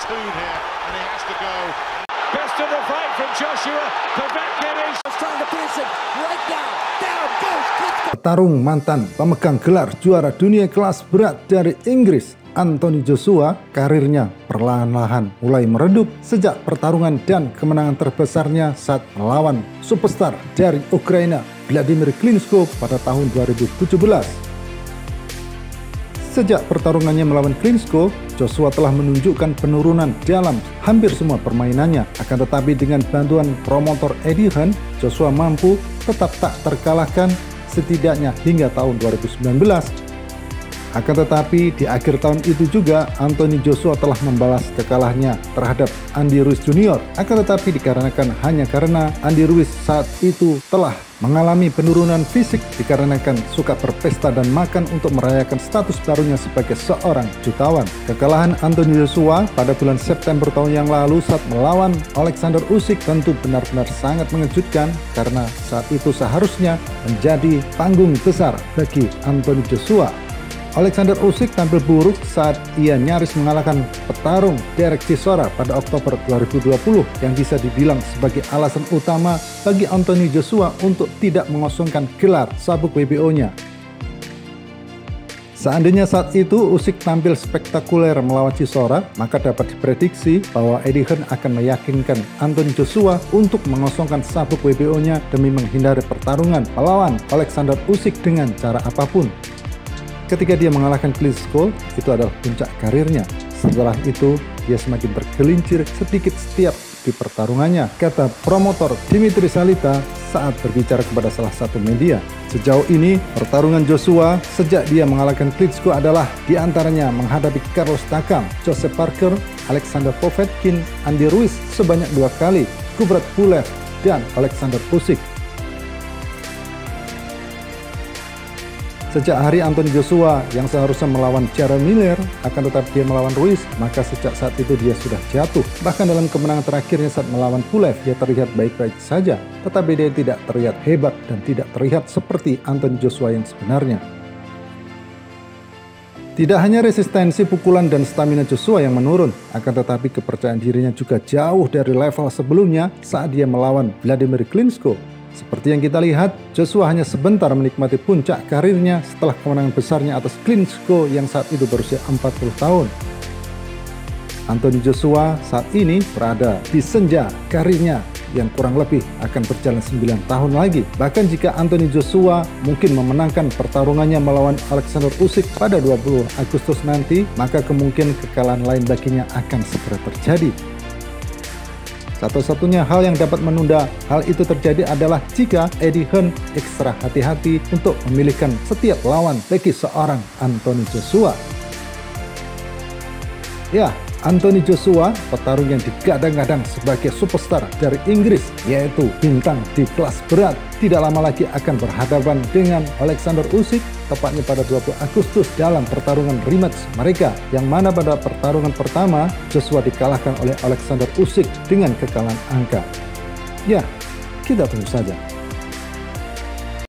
platoon here, and he has to go. Best of the fight from Joshua. Povetkin is trying to finish it right now. Down goes Klitschko. Petarung mantan pemegang gelar juara dunia kelas berat dari Inggris, Anthony Joshua, karirnya perlahan-lahan mulai meredup sejak pertarungan dan kemenangan terbesarnya saat melawan superstar dari Ukraina, Wladimir Klitschko pada tahun 2017. Sejak pertarungannya melawan Klitschko, Joshua telah menunjukkan penurunan dalam hampir semua permainannya. Akan tetapi dengan bantuan promotor Eddie Hearn, Joshua mampu tetap tak terkalahkan setidaknya hingga tahun 2019. Akan tetapi di akhir tahun itu juga Anthony Joshua telah membalas kekalahannya terhadap Andy Ruiz Jr. Akan tetapi dikarenakan hanya karena Andy Ruiz saat itu telah mengalami penurunan fisik dikarenakan suka berpesta dan makan untuk merayakan status barunya sebagai seorang jutawan. Kekalahan Anthony Joshua pada bulan September tahun yang lalu saat melawan Alexander Usyk tentu benar-benar sangat mengejutkan karena saat itu seharusnya menjadi panggung besar bagi Anthony Joshua. Alexander Usyk tampil buruk saat ia nyaris mengalahkan petarung Derek Chisora pada Oktober 2020 yang bisa dibilang sebagai alasan utama bagi Anthony Joshua untuk tidak mengosongkan gelar sabuk WBO-nya. Seandainya saat itu Usyk tampil spektakuler melawan Chisora, maka dapat diprediksi bahwa Eddie Hearn akan meyakinkan Anthony Joshua untuk mengosongkan sabuk WBO-nya demi menghindari pertarungan melawan Alexander Usyk dengan cara apapun. Ketika dia mengalahkan Klitschko, itu adalah puncak karirnya. Setelah itu, dia semakin bergelincir sedikit setiap di pertarungannya, kata promotor Dimitri Salita saat berbicara kepada salah satu media. Sejauh ini, pertarungan Joshua sejak dia mengalahkan Klitschko adalah diantaranya menghadapi Carlos Takam, Joseph Parker, Alexander Povetkin, Andy Ruiz sebanyak 2 kali, Kubrat Pulev, dan Alexander Usyk. Sejak hari Anthony Joshua yang seharusnya melawan Jarrell Miller, akan tetap dia melawan Ruiz, maka sejak saat itu dia sudah jatuh. Bahkan dalam kemenangan terakhirnya saat melawan Pulev, dia terlihat baik-baik saja, tetapi dia tidak terlihat hebat dan tidak terlihat seperti Anthony Joshua yang sebenarnya. Tidak hanya resistensi pukulan dan stamina Joshua yang menurun, akan tetapi kepercayaan dirinya juga jauh dari level sebelumnya saat dia melawan Wladimir Klitschko. Seperti yang kita lihat, Joshua hanya sebentar menikmati puncak karirnya setelah kemenangan besarnya atas Klitschko yang saat itu berusia 40 tahun. Anthony Joshua saat ini berada di senja karirnya yang kurang lebih akan berjalan 9 tahun lagi. Bahkan jika Anthony Joshua mungkin memenangkan pertarungannya melawan Alexander Usyk pada 20 Agustus nanti, maka kemungkinan kekalahan lain baginya akan segera terjadi. Satu-satunya hal yang dapat menunda hal itu terjadi adalah jika Eddie Hearn ekstra hati-hati untuk memilihkan setiap lawan bagi seorang Anthony Joshua. Ya, Anthony Joshua, petarung yang digadang-gadang sebagai superstar dari Inggris, yaitu bintang di kelas berat, tidak lama lagi akan berhadapan dengan Alexander Usyk, tepatnya pada 20 Agustus dalam pertarungan rematch mereka, yang mana pada pertarungan pertama, Joshua dikalahkan oleh Alexander Usyk dengan kekalahan angka. Ya, kita tunggu saja.